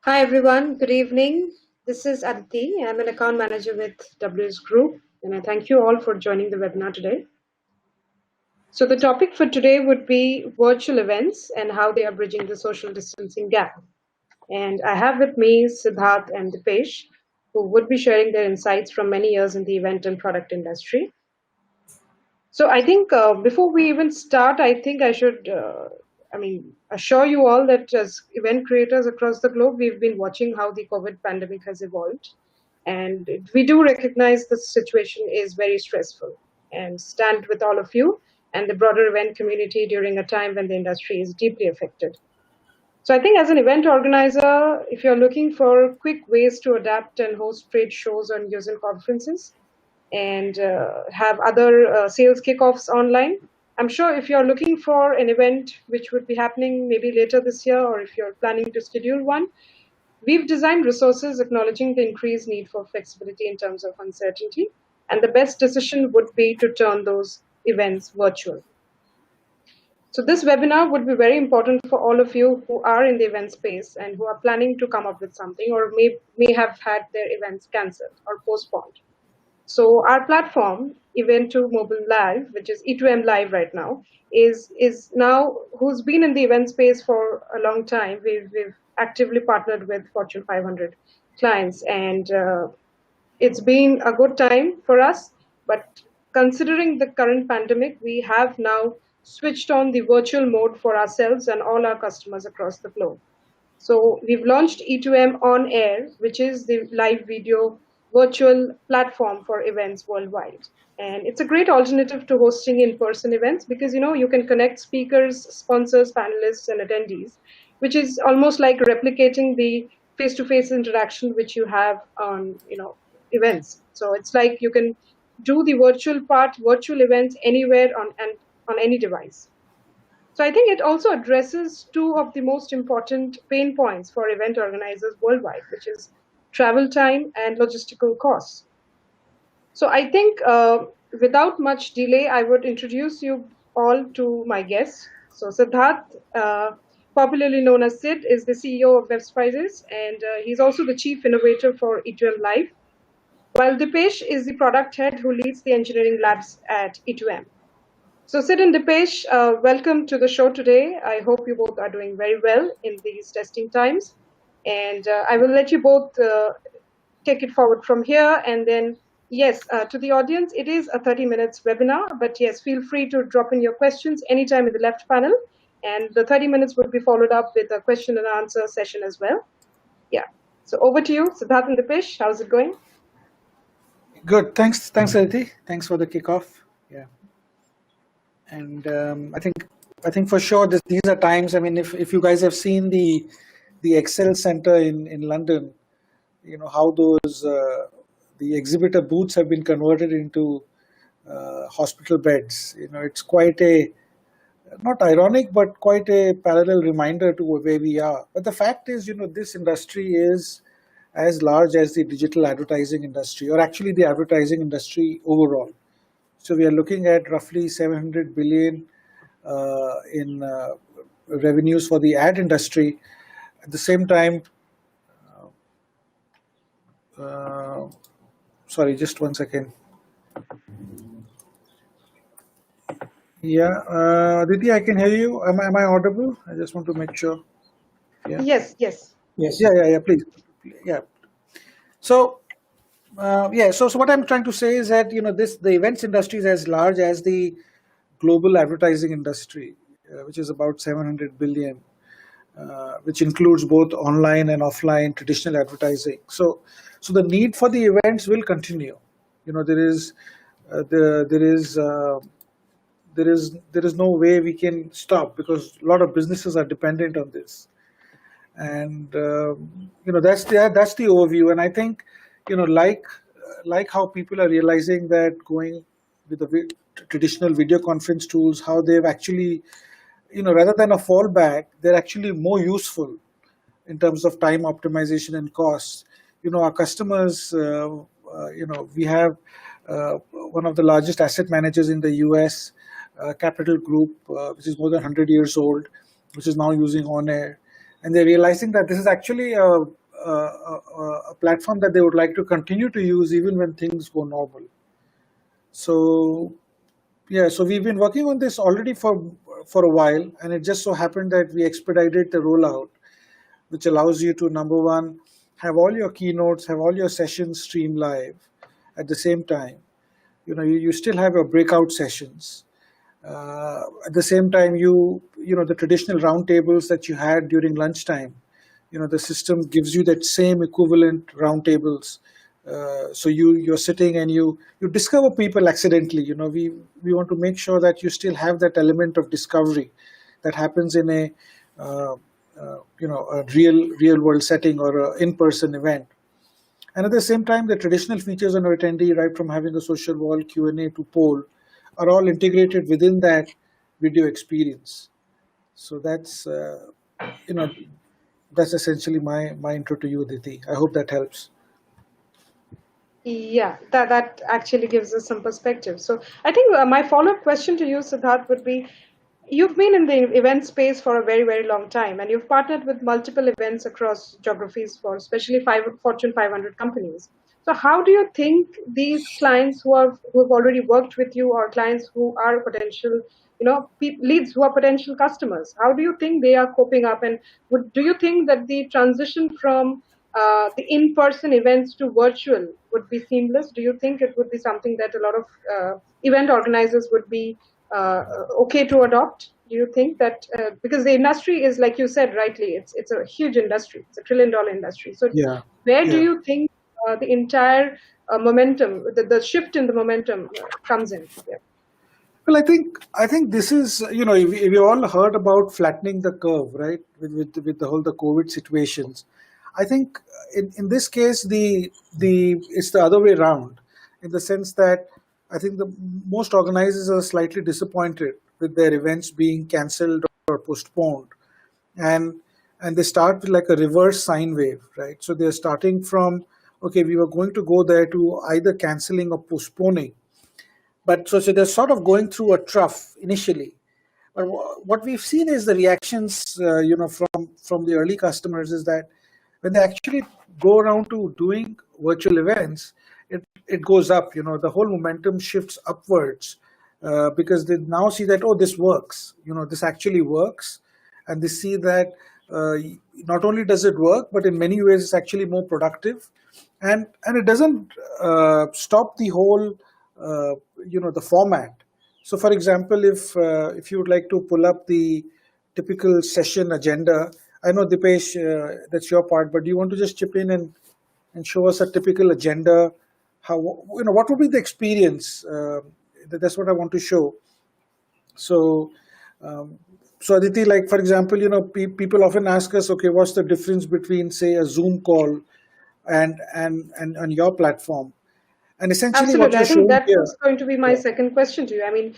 Hi everyone, good evening. This is Aditi. I'm an account manager with WS Group, and I thank you all for joining the webinar today. So the topic for today would be virtual events and how they are bridging the social distancing gap. And I have with me Siddharth and Dipesh, who would be sharing their insights from many years in the event and product industry. So I think before we even start, I think I should, assure you all that as event creators across the globe, we've been watching how the COVID pandemic has evolved. And we do recognize the situation is very stressful and stand with all of you and the broader event community during a time when the industry is deeply affected. So I think as an event organizer, if you're looking for quick ways to adapt and host trade shows and user conferences, and have other sales kickoffs online. I'm sure if you're looking for an event which would be happening maybe later this year, or if you're planning to schedule one, we've designed resources acknowledging the increased need for flexibility in terms of uncertainty. And the best decision would be to turn those events virtual. So this webinar would be very important for all of you who are in the event space and who are planning to come up with something or may have had their events cancelled or postponed. So our platform, Event2 Mobile Live, which is E2M Live right now, is now who's been in the event space for a long time. We've actively partnered with Fortune 500 clients, and it's been a good time for us. But considering the current pandemic, we have now switched on the virtual mode for ourselves and all our customers across the globe. So we've launched E2M OnAir, which is the live video virtual platform for events worldwide. And it's a great alternative to hosting in-person events because, you can connect speakers, sponsors, panelists, and attendees, which is almost like replicating the face-to-face interaction which you have on, events. So it's like you can do the virtual events anywhere on any device. So I think it also addresses two of the most important pain points for event organizers worldwide, which is travel time and logistical costs. So I think without much delay, I would introduce you all to my guests. So Siddharth, popularly known as Sid, is the CEO of WebSpices, and he's also the chief innovator for E2M Live, while Dipesh is the product head who leads the engineering labs at E2M. So Sid and Dipesh, welcome to the show today. I hope you both are doing very well in these testing times. And I will let you both take it forward from here. And then, yes, to the audience, it is a 30 minutes webinar, but yes, feel free to drop in your questions anytime in the left panel. And the 30 minutes would be followed up with a question and answer session as well. Yeah. So over to you, Siddharth and Dipesh. How's it going? Good. Thanks, Aditi. Thanks for the kickoff. Yeah. And I think for sure these are times. I mean, if you guys have seen the Excel Center in London, you know how those the exhibitor booths have been converted into hospital beds. You know, it's quite a not ironic, but quite a parallel reminder to where we are. But the fact is, this industry is as large as the digital advertising industry, or actually the advertising industry overall. So we are looking at roughly 700 billion in revenues for the ad industry. At the same time, sorry, just one second. Yeah, Aditi, I can hear you. Am I audible? I just want to make sure. Yeah. Yes. Yeah. Please. Yeah. So. So what I'm trying to say is that the events industry is as large as the global advertising industry, which is about 700 billion, which includes both online and offline traditional advertising. So the need for the events will continue. There is no way we can stop because a lot of businesses are dependent on this, and that's the overview. And I think like how people are realizing that going with the traditional video conference tools, how they've actually, rather than a fallback, they're actually more useful in terms of time optimization and costs. Our customers, we have one of the largest asset managers in the US, Capital Group, which is more than 100 years old, which is now using OnAir. and they're realizing that this is actually a platform that they would like to continue to use even when things go normal. So yeah, so we've been working on this already for a while, and it just so happened that we expedited the rollout, which allows you to, number one, have all your keynotes, have all your sessions stream live at the same time. You still have your breakout sessions. At the same time, the traditional roundtables that you had during lunchtime, the system gives you that same equivalent roundtables. So you're sitting and you discover people accidentally. We want to make sure that you still have that element of discovery that happens in a real world setting or an in-person event. And at the same time, the traditional features on our attendee, right from having a social wall, Q&A to poll, are all integrated within that video experience. So that's that's essentially my intro to you, Aditi. I hope that helps. Yeah, that actually gives us some perspective. So I think my follow-up question to you, Siddharth, would be, you've been in the event space for a very, very long time, and you've partnered with multiple events across geographies for especially Fortune 500 companies. So how do you think these clients who have already worked with you, or clients who are potential, leads who are potential customers, how do you think they are coping up? And do you think that the transition from the in-person events to virtual would be seamless? Do you think it would be something that a lot of event organizers would be okay to adopt? Do you think that because the industry is, like you said rightly, it's a huge industry, it's a $1 trillion industry. So where do you think the entire momentum, the shift in the momentum comes in? Yeah. Well, I think this is, we all heard about flattening the curve, right? With the COVID situations. I think in this case it's the other way around, in the sense that I think the most organizers are slightly disappointed with their events being cancelled or postponed, and they start with like a reverse sine wave, right? So they're starting from, okay, we were going to go there, to either cancelling or postponing. But so they're sort of going through a trough initially. But what we've seen is the reactions, from the early customers, is that when they actually go around to doing virtual events, it goes up. The whole momentum shifts upwards, because they now see that, oh, this works. This actually works, and they see that not only does it work, but in many ways it's actually more productive, and it doesn't stop the whole the format. So, for example, if you would like to pull up the typical session agenda, I know, Dipesh, that's your part, but do you want to just chip in and show us a typical agenda? How, what would be the experience? That's what I want to show. So, Aditi, like, for example, people often ask us, okay, what's the difference between, say, a Zoom call and your platform? And essentially, Absolutely. what you're I think showing that here. was going to be my second question to you. I mean,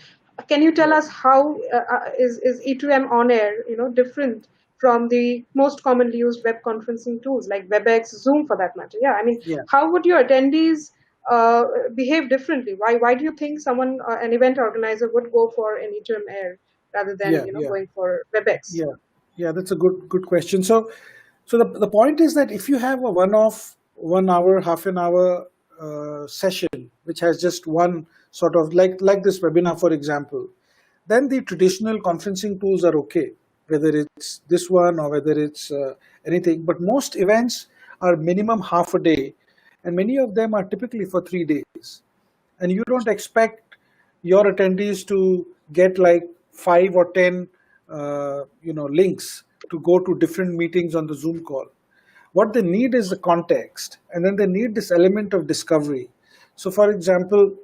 can you tell us how is E2M OnAir, different from the most commonly used web conferencing tools like WebEx, Zoom, for that matter? Yeah. I mean, how would your attendees behave differently? Why do you think an event organizer would go for an E2M Air rather than going for WebEx? Yeah, that's a good question. So the point is that if you have a one-off 1 hour, half an hour session, which has just one sort of like this webinar, for example, then the traditional conferencing tools are okay, whether it's this one or whether it's anything. But most events are minimum half a day, and many of them are typically for 3 days. And you don't expect your attendees to get like 5 or 10 links to go to different meetings on the Zoom call. What they need is the context, and then they need this element of discovery. So, for example,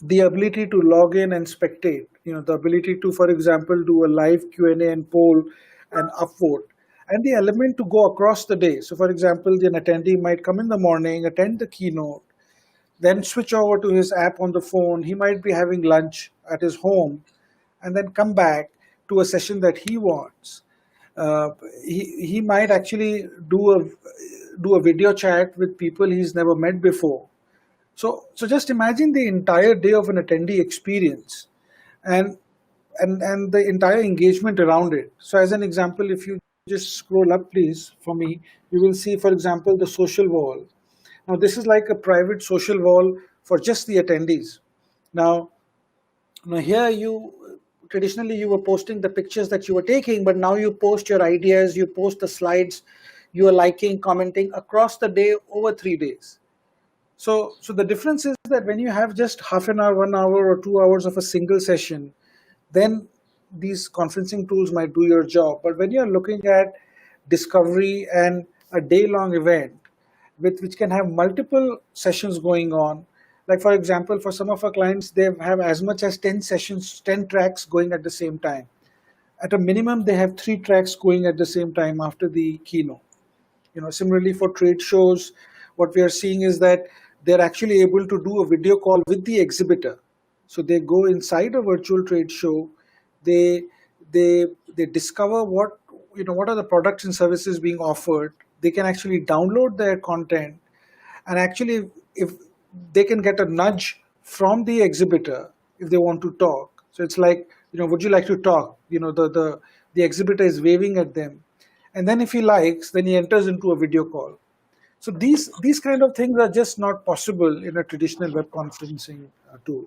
the ability to log in and spectate, the ability to, for example, do a live Q&A and poll and upvote, and the element to go across the day. So, for example, an attendee might come in the morning, attend the keynote, then switch over to his app on the phone. He might be having lunch at his home, and then come back to a session that he wants. He might actually do a video chat with people he's never met before. So just imagine the entire day of an attendee experience, and the entire engagement around it. So, as an example, if you just scroll up, please, for me, you will see, for example, the social wall. Now, this is like a private social wall for just the attendees. Now, here you traditionally you were posting the pictures that you were taking, but now you post your ideas, you post the slides, you are liking, commenting across the day over 3 days. So the difference is that when you have just half an hour, 1 hour, or 2 hours of a single session, then these conferencing tools might do your job. But when you're looking at discovery and a day-long event, with which can have multiple sessions going on, like for example, for some of our clients, they have as much as 10 sessions, 10 tracks going at the same time. At a minimum, they have 3 tracks going at the same time after the keynote. Similarly for trade shows, what we are seeing is that they're actually able to do a video call with the exhibitor. So they go inside a virtual trade show, they they discover what are the products and services being offered. They can actually download their content, and actually, if they can get a nudge from the exhibitor if they want to talk. So it's like, would you like to talk? The exhibitor is waving at them, and then if he likes, then he enters into a video call. So these kind of things are just not possible in a traditional web conferencing tool.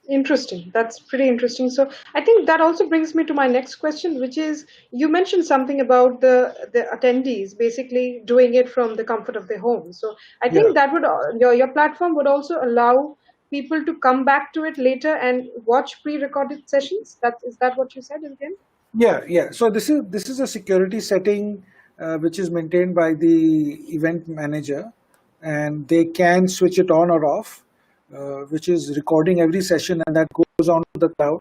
Interesting. That's pretty interesting. So I think that also brings me to my next question, which is you mentioned something about the attendees basically doing it from the comfort of their home. So I Yeah. think that would your platform would also allow people to come back to it later and watch pre-recorded sessions. That what you said again? Yeah. So this is a security setting which is maintained by the event manager, and they can switch it on or off, which is recording every session, and that goes on to the cloud,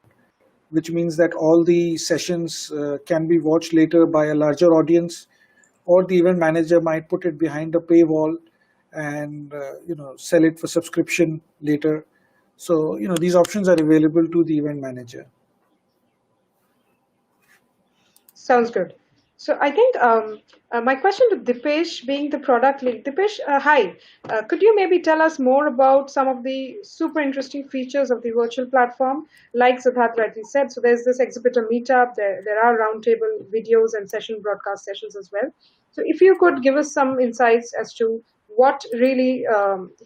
which means that all the sessions can be watched later by a larger audience, or the event manager might put it behind a paywall and sell it for subscription later. So these options are available to the event manager. Sounds good. So I think my question to Dipesh, being the product lead, Dipesh, hi. Could you maybe tell us more about some of the super interesting features of the virtual platform? Like Siddharth rightly said, so there's this exhibitor meetup, there are roundtable videos and session broadcast sessions as well. So if you could give us some insights as to what really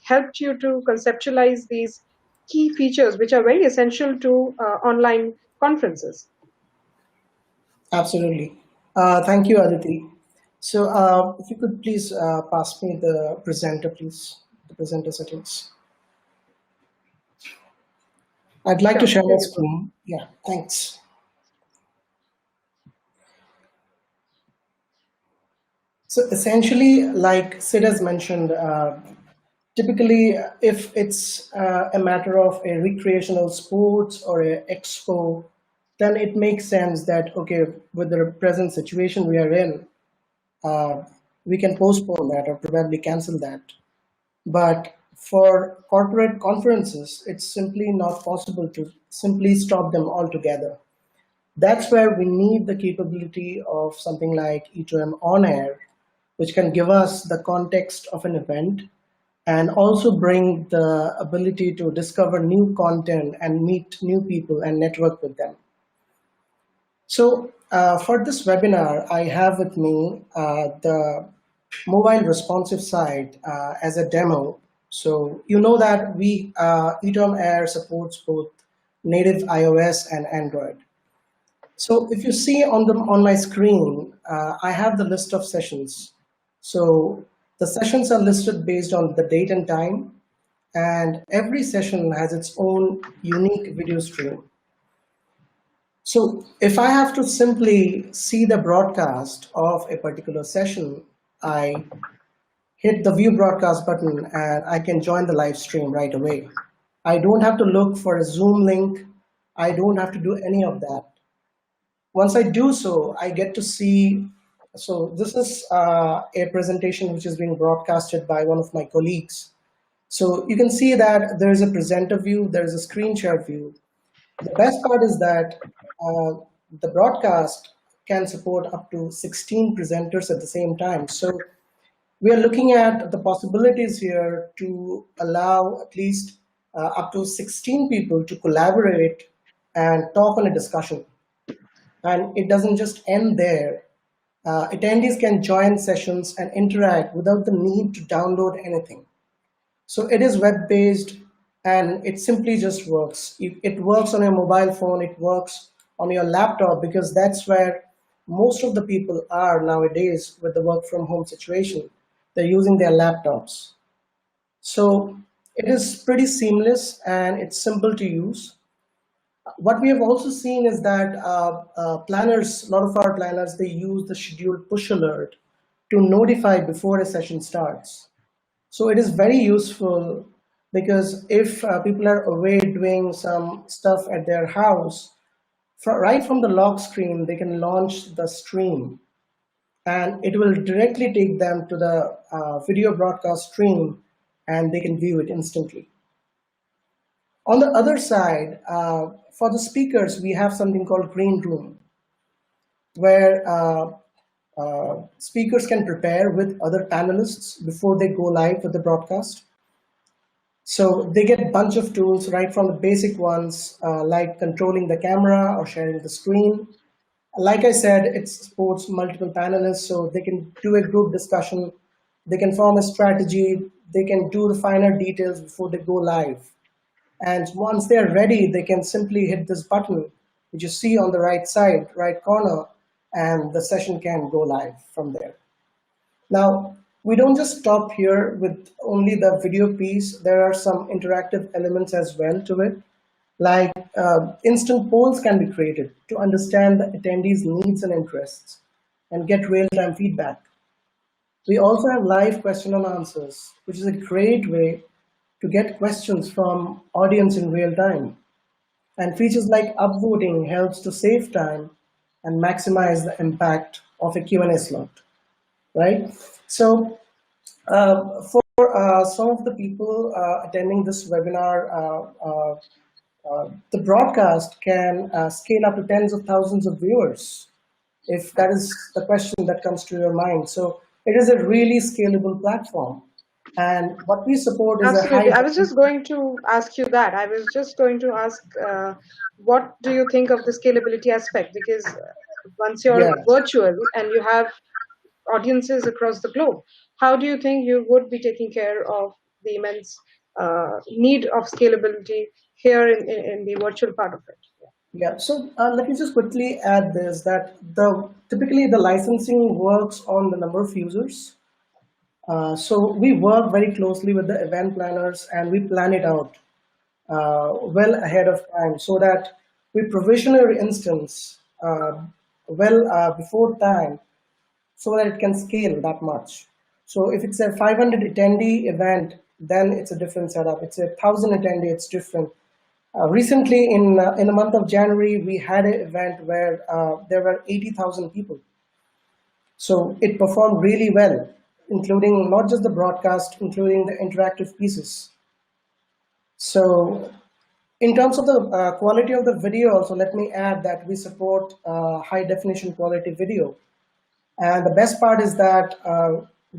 helped you to conceptualize these key features, which are very essential to online conferences. Absolutely. Thank you, Aditi. So if you could please pass me the presenter, please, the presenter settings. I'd like to share my screen. Yeah, thanks. So essentially, like Sid has mentioned, typically if it's a matter of a recreational sports or a expo, then it makes sense that, okay, with the present situation we are in, we can postpone that or probably cancel that. But for corporate conferences, it's simply not possible to simply stop them altogether. That's where we need the capability of something like E2M OnAir, which can give us the context of an event and also bring the ability to discover new content and meet new people and network with them. So for this webinar, I have with me the mobile responsive site as a demo. So you know that E2M Air supports both native iOS and Android. So if you see on my screen, I have the list of sessions. So the sessions are listed based on the date and time, and every session has its own unique video stream. So if I have to simply see the broadcast of a particular session, I hit the view broadcast button and I can join the live stream right away. I don't have to look for a Zoom link. I don't have to do any of that. Once I do so, I get to see, so this is a presentation which is being broadcasted by one of my colleagues. So you can see that there is a presenter view, there is a screen share view. The best part is that the broadcast can support up to 16 presenters at the same time. So we are looking at the possibilities here to allow at least up to 16 people to collaborate and talk on a discussion. And it doesn't just end there. Attendees can join sessions and interact without the need to download anything. So it is web-based, and it simply just works. It works on your mobile phone, it works on your laptop, because that's where most of the people are nowadays with the work from home situation. They're using their laptops. So it is pretty seamless and it's simple to use. What we have also seen is that planners, a lot of our planners, they use the scheduled push alert to notify before a session starts. So it is very useful, because if people are away doing some stuff at their house, right from the lock screen, they can launch the stream, and it will directly take them to the video broadcast stream, and they can view it instantly. On the other side, for the speakers, we have something called Green Room, where speakers can prepare with other panelists before they go live with the broadcast. So they get a bunch of tools, right from the basic ones, like controlling the camera or sharing the screen. Like I said, it supports multiple panelists, so they can do a group discussion, they can form a strategy, they can do the finer details before they go live. And once they're ready, they can simply hit this button, which you see on the right side, right corner, and the session can go live from there. Now, we don't just stop here with only the video piece. There are some interactive elements as well to it, like instant polls can be created to understand the attendees' needs and interests and get real-time feedback. We also have live question and answers, which is a great way to get questions from audience in real time. And features like upvoting helps to save time and maximize the impact of a Q&A slot, right? So for some of the people attending this webinar, the broadcast can scale up to tens of thousands of viewers, if that is the question that comes to your mind. So it is a really scalable platform. And what we support is a Absolutely. high. I was just going to ask you that. I was just going to ask, what do you think of the scalability aspect? Because once you're Yeah. virtual and you have audiences across the globe, how do you think you would be taking care of the immense need of scalability here in the virtual part of it? Yeah, so let me just quickly add this, that typically the licensing works on the number of users. So we work very closely with the event planners, and we plan it out well ahead of time, so that we provision our instance before time, so that it can scale that much. So if it's a 500 attendee event, then it's a different setup. It's a 1,000 attendee, it's different. Recently, in the month of January, we had an event where there were 80,000 people. So it performed really well, including not just the broadcast, including the interactive pieces. So in terms of the quality of the video, also let me add that we support high definition quality video. And the best part is that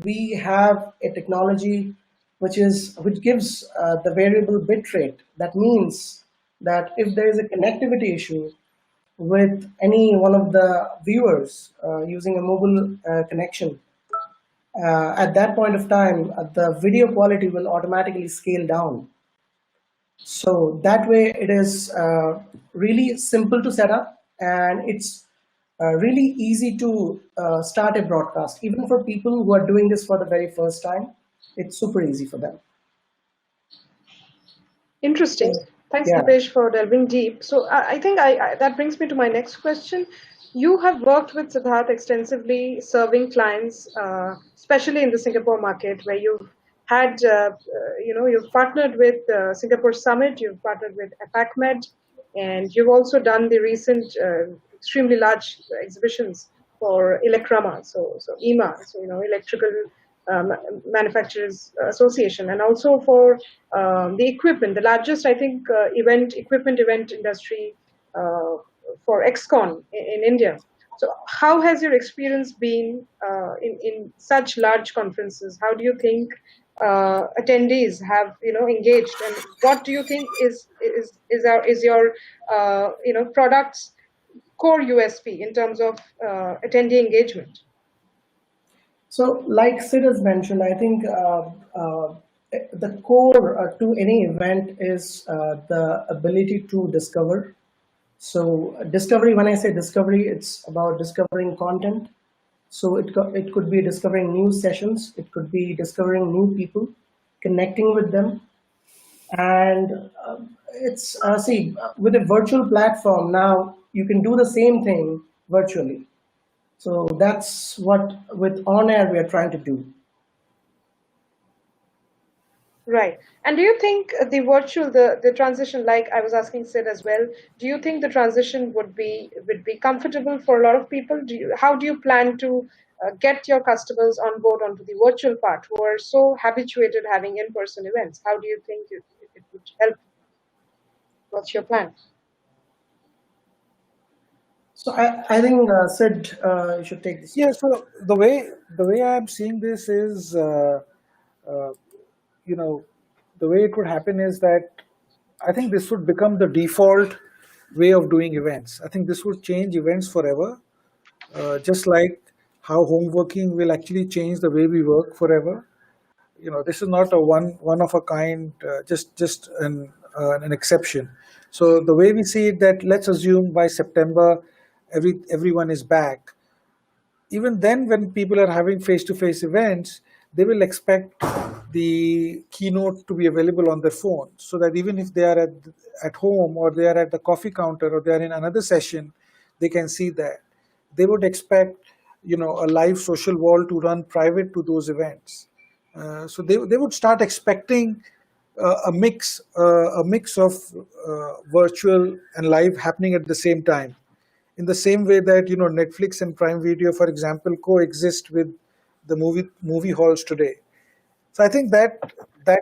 we have a technology which gives the variable bit rate. That means that if there is a connectivity issue with any one of the viewers using a mobile connection, at that point of time, the video quality will automatically scale down. So that way it is really simple to set up, and it's really easy to start a broadcast. Even for people who are doing this for the very first time, it's super easy for them. Interesting. Thanks, Yeah. Dipesh, for delving deep. So I think that brings me to my next question. You have worked with Siddharth extensively, serving clients, especially in the Singapore market, where you've had, you've partnered with Singapore Summit, you've partnered with APACMed, and you've also done the recent extremely large exhibitions for Electrama, so EMA, so Electrical Manufacturers Association, and also for the equipment, the largest, I think, equipment event industry for XCon in India. So how has your experience been in such large conferences? How do you think attendees have engaged, and what do you think is your products core USP in terms of attendee engagement? So, like Sid has mentioned, I think the core to any event is the ability to discover. So, discovery, when I say discovery, it's about discovering content. So, it could be discovering new sessions, it could be discovering new people, connecting with them. And with a virtual platform now, you can do the same thing virtually. So that's what with OnAir we are trying to do. Right. And do you think the transition, like I was asking Sid as well, do you think the transition would be comfortable for a lot of people? How do you plan to get your customers on board onto the virtual part who are so habituated having in-person events? How do you think it would help? What's your plan? So I think Sid, you should take this. Yeah. So the way I'm seeing this is, you know, the way it would happen is that I think this would become the default way of doing events. I think this would change events forever, just like how home working will actually change the way we work forever. This is not a one of a kind, just an exception. So the way we see it, that let's assume by September everyone is back. Even then, when people are having face-to-face events, they will expect the keynote to be available on their phone, so that even if they are at home, or they are at the coffee counter, or they are in another session, they can see that. They would expect, a live social wall to run private to those events. So they would start expecting a mix of virtual and live happening at the same time, in the same way that Netflix and Prime Video, for example, coexist with the movie halls today. So I think that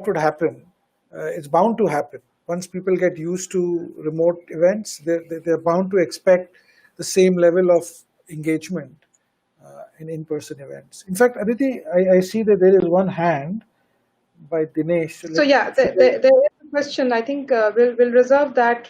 would happen. It's bound to happen. Once people get used to remote events, they're bound to expect the same level of engagement in-person events. In fact, Aditi, I see that there is one hand by Dinesh. So yeah, there is a question. I think we'll reserve that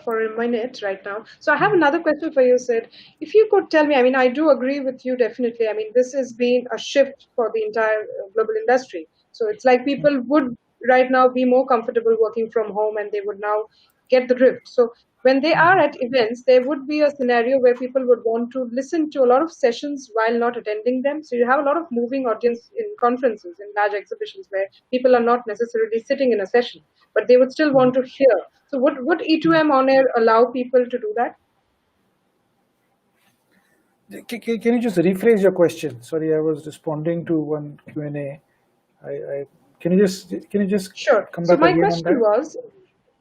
for a minute right now. So I have another question for you, Sid. If you could tell me, I mean, I do agree with you definitely. I mean, this has been a shift for the entire global industry. So it's like people would right now be more comfortable working from home, and they would now get the drift. So when they are at events, there would be a scenario where people would want to listen to a lot of sessions while not attending them. So you have a lot of moving audience in conferences, in large exhibitions, where people are not necessarily sitting in a session, but they would still want to hear. So would E2M OnAir allow people to do that? Can you just rephrase your question? Sorry, I was responding to one Q&A. Can you just Sure. come So back my again on question that? was,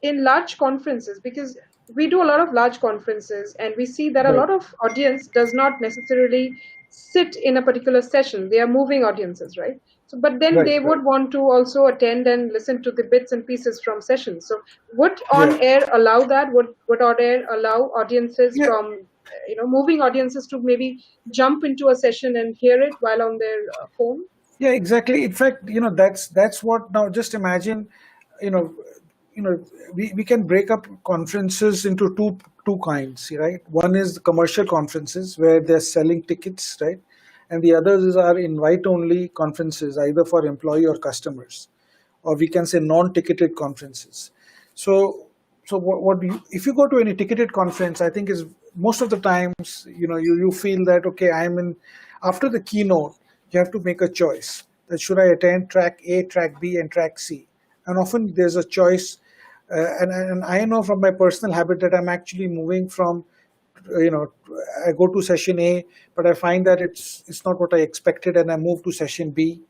in large conferences, because we do a lot of large conferences, and we see that a Right. lot of audience does not necessarily sit in a particular session. They are moving audiences, right? So but then Right. they Right. would want to also attend and listen to the bits and pieces from sessions. So would Yeah. on air allow that? Would on air allow audiences Yeah. from moving audiences to maybe jump into a session and hear it while on their phone? Yeah, exactly. In fact, that's what. Now just imagine, you know, you know, we can break up conferences into two kinds, right? One is the commercial conferences where they're selling tickets, right? And the others are invite-only conferences, either for employee or customers, or we can say non-ticketed conferences. So, if you go to any ticketed conference, I think is most of the times, you feel that, okay, I'm in, after the keynote, you have to make a choice that should I attend track A, track B, and track C. And often there's a choice, and I know from my personal habit that I'm actually moving from, I go to session A, but I find that it's not what I expected, and I move to session B.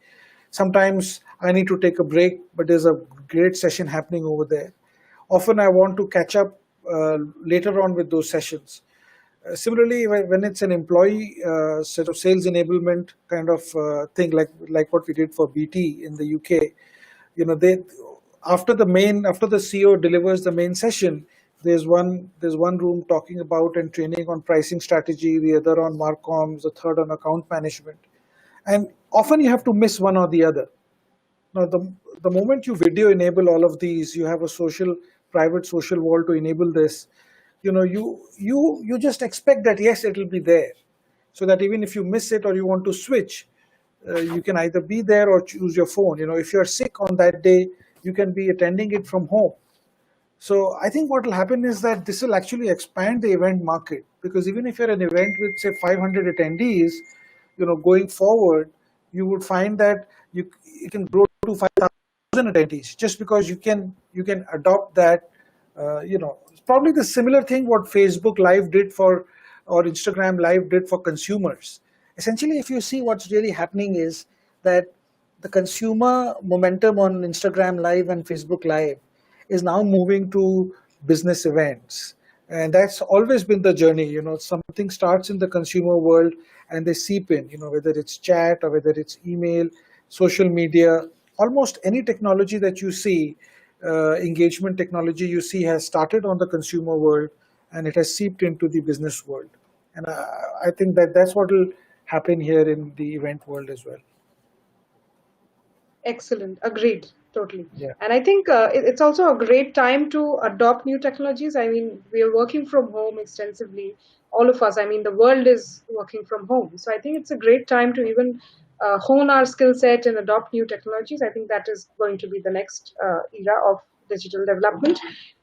Sometimes I need to take a break, but there's a great session happening over there. Often I want to catch up later on with those sessions. Similarly, when it's an employee set of sales enablement kind of thing, like what we did for BT in the UK, they after the CEO delivers the main session, there's one room talking about and training on pricing strategy, the other on marcoms, the third on account management, and often you have to miss one or the other. Now, the moment you video enable all of these, you have a private social wall to enable this. you just expect that yes, it will be there, so that even if you miss it or you want to switch, you can either be there or choose your phone. If you're sick on that day, you can be attending it from home. So I think what will happen is that this will actually expand the event market, because even if you're an event with say 500 attendees, going forward, you would find that you can grow to 5,000 attendees, just because you can adopt that. It's probably the similar thing what Facebook Live did for, or Instagram Live did for consumers. Essentially, if you see, what's really happening is that the consumer momentum on Instagram Live and Facebook Live is now moving to business events. And that's always been the journey. Something starts in the consumer world and they seep in, whether it's chat or whether it's email, social media, almost any technology that you see, engagement technology you see, has started on the consumer world and it has seeped into the business world. And I think that that's what will happen here in the event world as well. Excellent. Agreed. Totally. Yeah. And I think it's also a great time to adopt new technologies. I mean, we are working from home extensively. All of us, I mean, the world is working from home. So I think it's a great time to even hone our skill set and adopt new technologies. I think that is going to be the next era of digital development.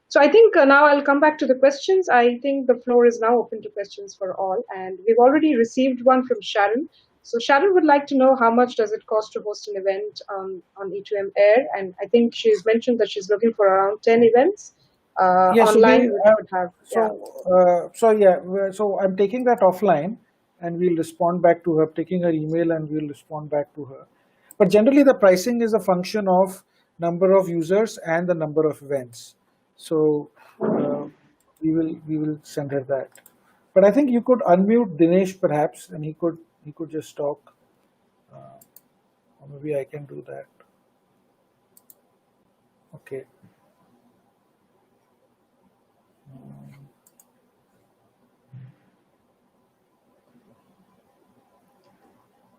So I think now I'll come back to the questions. I think the floor is now open to questions for all. And we've already received one from Sharon. So Sharon would like to know how much does it cost to host an event on E2M Air, and I think she's mentioned that she's looking for around 10 events online. So I'm taking that offline, and we'll respond back to her, taking her email, and we'll respond back to her. But generally, the pricing is a function of number of users and the number of events. So we will send her that. But I think you could unmute Dinesh perhaps, and he could just talk. Or maybe I can do that. Okay.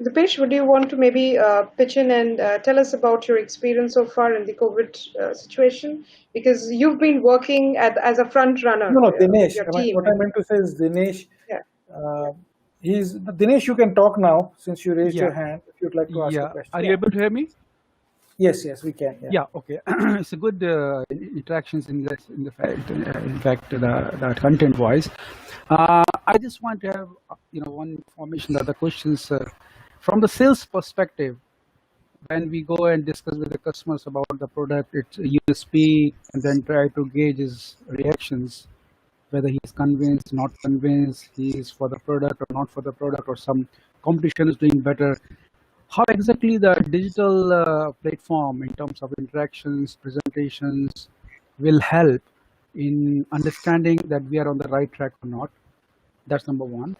Dipesh, would you want to maybe pitch in and tell us about your experience so far in the COVID situation? Because you've been working as a front runner. No, Dinesh. What I meant to say is Dinesh. Yeah. Dinesh, you can talk now since you raised your hand. If you'd like to ask a question. Are you able to hear me? Yes, we can. Yeah. Okay. It's a good interactions in fact, the content wise. I just want to have one information that the questions from the sales perspective. When we go and discuss with the customers about the product, it's USP, and then try to gauge his reactions, whether he's convinced, not convinced, he is for the product or not for the product, or some competition is doing better. How exactly the digital platform in terms of interactions, presentations will help in understanding that we are on the right track or not. That's number one.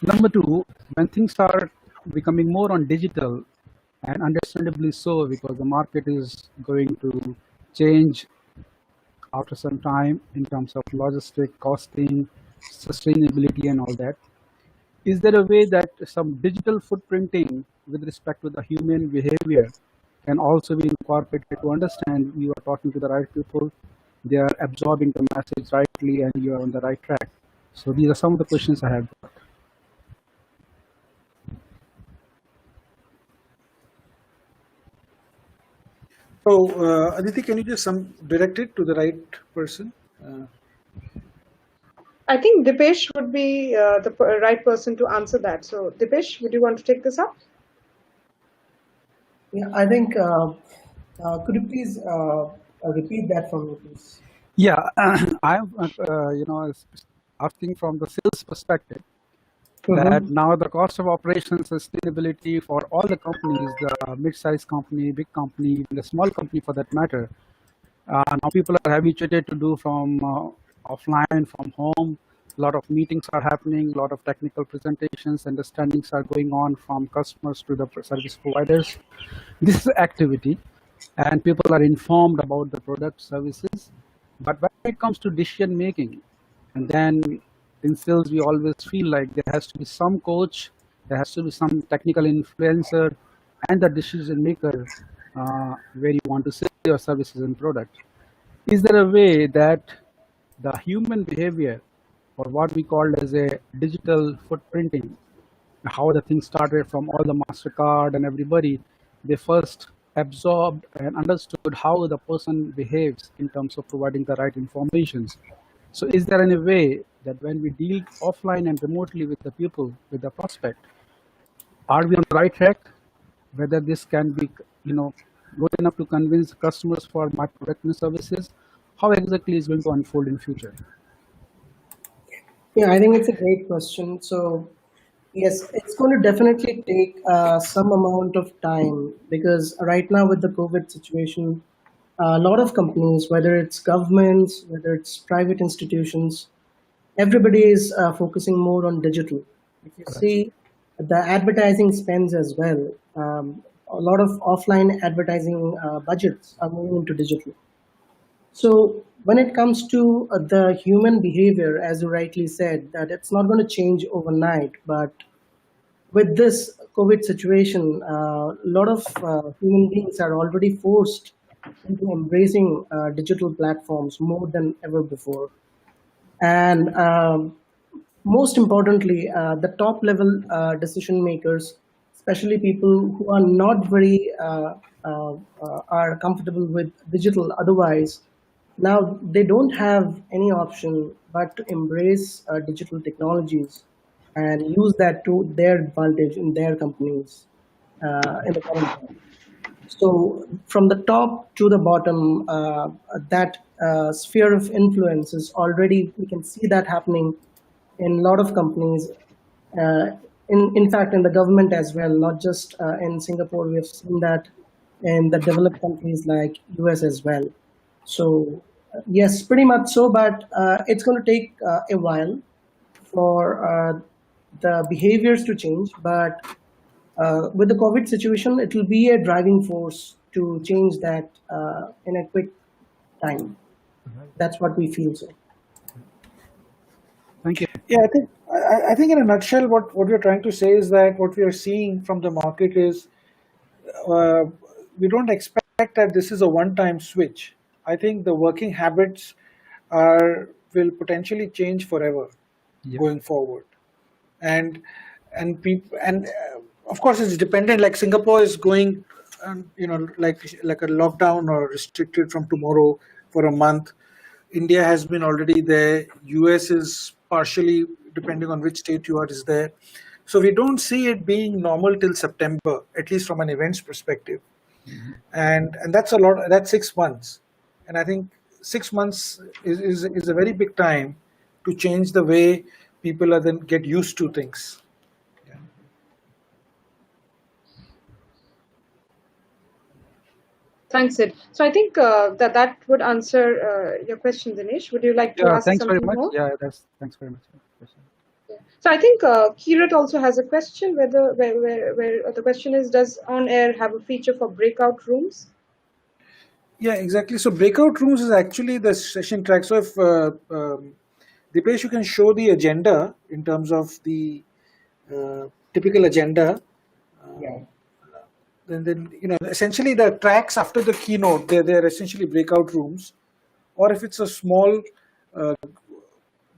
Number two, when things are becoming more on digital, and understandably so, because the market is going to change after some time in terms of logistic, costing, sustainability, and all that. Is there a way that some digital footprinting with respect to the human behavior can also be incorporated to understand you are talking to the right people, they are absorbing the message rightly, and you are on the right track? So these are some of the questions I have got. So Aditi, can you just direct it to the right person? I think Dipesh would be the right person to answer that. So Dipesh, would you want to take this up? Yeah, I think, could you please repeat that for me, please? Yeah, I'm asking from the sales perspective, that now the cost of operations, sustainability for all the companies, the mid-sized company, big company, even the small company for that matter, now people are habituated to do from offline, from home. A lot of meetings are happening, a lot of technical presentations, understandings are going on from customers to the service providers. This is activity, and people are informed about the product services. But when it comes to decision making, and then in sales, we always feel like there has to be some coach, there has to be some technical influencer, and the decision maker where you want to sell your services and product. Is there a way that the human behavior, or what we called as a digital footprinting, how the thing started from all the MasterCard and everybody, they first absorbed and understood how the person behaves in terms of providing the right informations. So is there any way that when we deal offline and remotely with the people, with the prospect, are we on the right track? Whether this can be, good enough to convince customers for my product and services, how exactly is going to unfold in future? Yeah, I think it's a great question. So, yes, it's going to definitely take some amount of time because right now with the COVID situation, a lot of companies, whether it's governments, whether it's private institutions, everybody is focusing more on digital. If you see the advertising spends as well, a lot of offline advertising budgets are moving into digital. So when it comes to the human behavior, as you rightly said, that it's not going to change overnight, but with this COVID situation, a lot of human beings are already forced into embracing digital platforms more than ever before. And most importantly, the top level decision makers, especially people who are not very are comfortable with digital otherwise, now they don't have any option but to embrace digital technologies and use that to their advantage in their companies in the current time. So from the top to the bottom, that sphere of influence is already, we can see that happening in a lot of companies. In fact, in the government as well, not just in Singapore, we have seen that in the developed countries like US as well. So yes, pretty much so, but it's going to take a while for the behaviors to change. But with the COVID situation, it will be a driving force to change that in a quick time. That's what we feel so. Thank you. Yeah, I think in a nutshell, what we're trying to say is that what we are seeing from the market is we don't expect that this is a one-time switch. I think the working habits will potentially change forever going forward, and people of course it's dependent. Like Singapore is going, like a lockdown or restricted from tomorrow for a month. India has been already there. US is partially, depending on which state you are, is there. So we don't see it being normal till September, at least from an events perspective. And that's a lot. That's 6 months, and I think 6 months is a very big time to change the way people are then get used to things. Thanks, Sid. So I think that would answer your question, Dinesh. Would you like to ask thanks something very much. more? Yeah, thanks very much. So I think Kirat also has a question. Where the question is, does OnAir have a feature for breakout rooms? Yeah, exactly. So breakout rooms is actually the session track. So if Dipesh, you can show the agenda in terms of the typical agenda. Yeah. Then essentially the tracks after the keynote, they're essentially breakout rooms, or if it's a small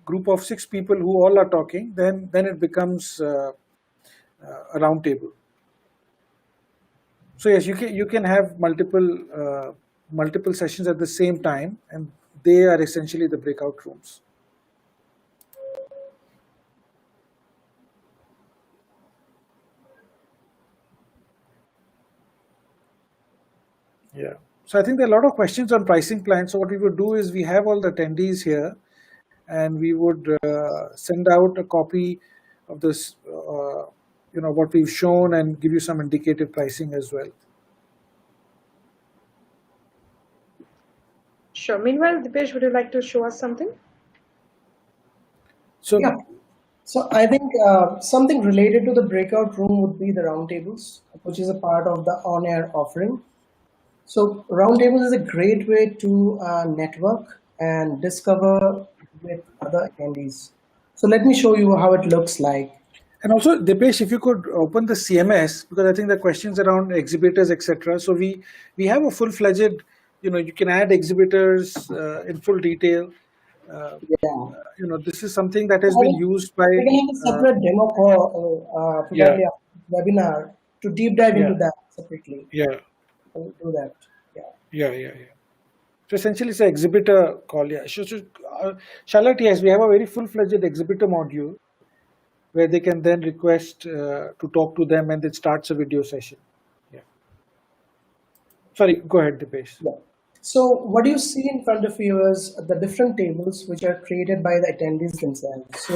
group of 6 people who all are talking, then it becomes a roundtable. So yes, you can have multiple sessions at the same time, and they are essentially the breakout rooms. Yeah. So I think there are a lot of questions on pricing plans. So what we would do is we have all the attendees here, and we would send out a copy of this, what we've shown, and give you some indicative pricing as well. Sure. Meanwhile, Dipesh, would you like to show us something? So yeah. So I think something related to the breakout room would be the roundtables, which is a part of the OnAir offering. So roundtables is a great way to network and discover with other attendees. So let me show you how it looks like. And also, Dipesh, if you could open the CMS, because I think the questions around exhibitors, etc. So we have a full-fledged, you can add exhibitors in full detail. Yeah. This is something that has I been think used by, we can have a separate demo call yeah, probably after the webinar to deep dive yeah, into that separately. yeah, We'll do that. Yeah. yeah. So essentially, it's an exhibitor call. Yeah. Charlotte, yes, we have a very full-fledged exhibitor module where they can then request to talk to them, and it starts a video session. Yeah. Sorry, go ahead, Dipesh. Yeah. So what you see in front of you is the different tables which are created by the attendees themselves. So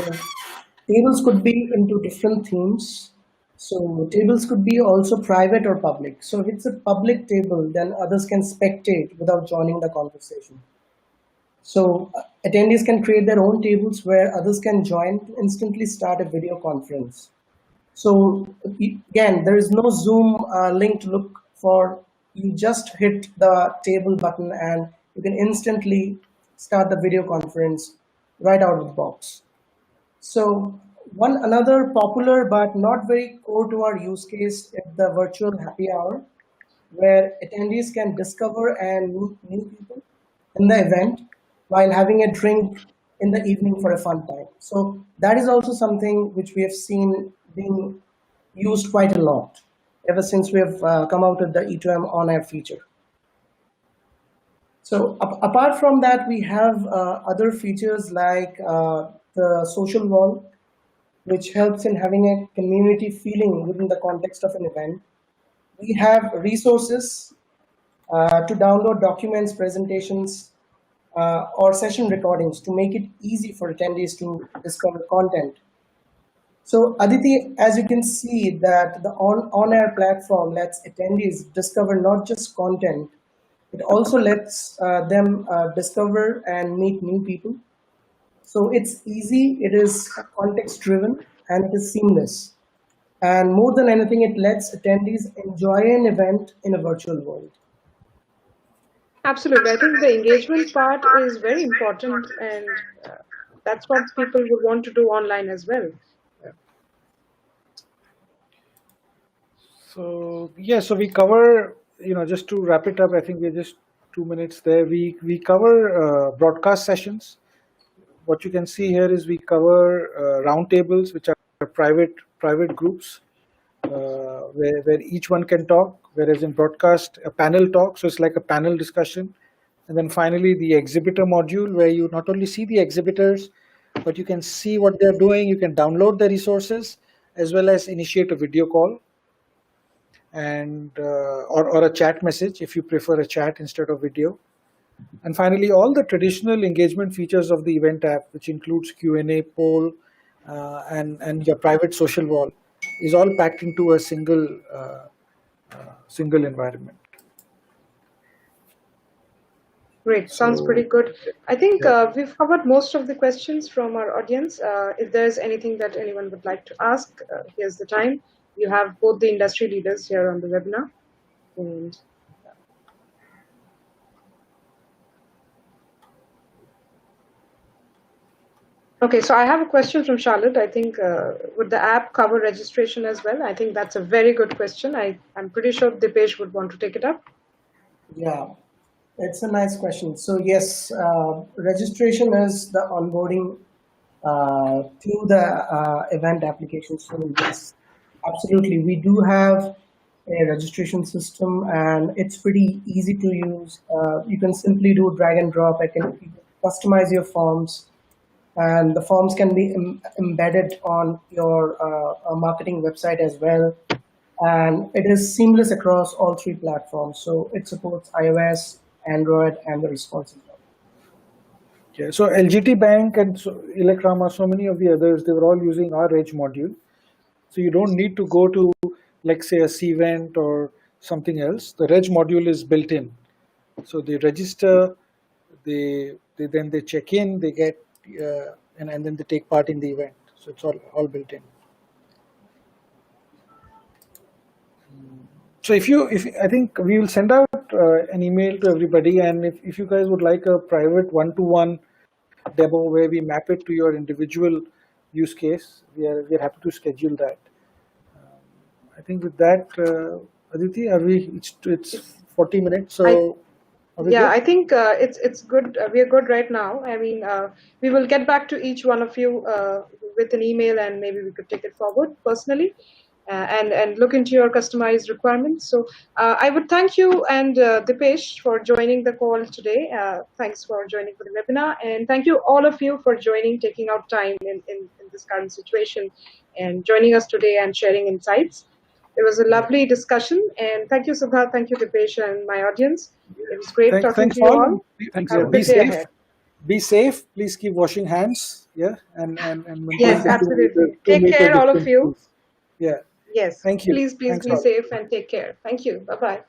tables could be into different themes. So tables could be also private or public. So if it's a public table, then others can spectate without joining the conversation. So attendees can create their own tables where others can join to instantly start a video conference. So again, there is no Zoom link to look for. You just hit the table button and you can instantly start the video conference right out of the box. So another popular but not very core to our use case is the virtual happy hour, where attendees can discover and meet new people in the event while having a drink in the evening for a fun time. So that is also something which we have seen being used quite a lot ever since we have come out with the E2M OnAir feature. So apart from that, we have other features like the social wall, which helps in having a community feeling within the context of an event. We have resources to download documents, presentations, or session recordings to make it easy for attendees to discover content. So Aditi, as you can see that the OnAir platform lets attendees discover not just content, it also lets them discover and meet new people. So it's easy, it is context driven, and it is seamless. And more than anything, it lets attendees enjoy an event in a virtual world. Absolutely. I think the engagement part is very important, and that's what people would want to do online as well. So yeah, so we cover, just to wrap it up, I think we're just 2 minutes there. We cover broadcast sessions. What you can see here is we cover roundtables, which are private groups where each one can talk. Whereas in broadcast, a panel talk, so it's like a panel discussion. And then finally, the exhibitor module, where you not only see the exhibitors, but you can see what they're doing. You can download the resources as well as initiate a video call and or a chat message if you prefer a chat instead of video. And finally, all the traditional engagement features of the event app, which includes Q&A, poll, and your private social wall, is all packed into a single environment. Great, sounds pretty good. I think we've covered most of the questions from our audience. If there's anything that anyone would like to ask, here's the time. You have both the industry leaders here on the webinar. And okay, so I have a question from Charlotte. I think, would the app cover registration as well? I think that's a very good question. I'm pretty sure Dipesh would want to take it up. Yeah, it's a nice question. So yes, registration is the onboarding to the event application. So yes, absolutely. We do have a registration system and it's pretty easy to use. You can simply do drag and drop. You can customize your forms, and the forms can be embedded on your marketing website as well. And it is seamless across all three platforms. So it supports iOS, Android, and the responsive. Yeah, so LGT Bank and Electrama, so many of the others, they were all using our Reg module. So you don't need to go to, like, say, a Cvent or something else. The Reg module is built in. So they register, then they check in, they get, and then they take part in the event. So it's all built in. So if I think we will send out an email to everybody, and if you guys would like a private one-to-one demo where we map it to your individual use case, we are happy to schedule that. I think with that, Aditi, it's 40 minutes. So Are we Yeah, good? I think it's good. We are good right now. I mean, we will get back to each one of you with an email, and maybe we could take it forward personally, and look into your customized requirements. So I would thank you and Dipesh for joining the call today. Thanks for joining for the webinar, and thank you all of you for joining, taking out time in this current situation, and joining us today and sharing insights. It was a lovely discussion, and thank you, Siddharth, thank you, Dipesh, and my audience. It was great talking Thanks to you all. all. Thanks Have a a lot. Be good day safe. ahead. Be safe. Please keep washing hands. Yeah, and maintain Yes, the absolutely. 2 Take meter care, all of distance. you. Please. Yeah. Yes, Thank you. please Thanks be all. safe and take care. Thank you. Bye-bye.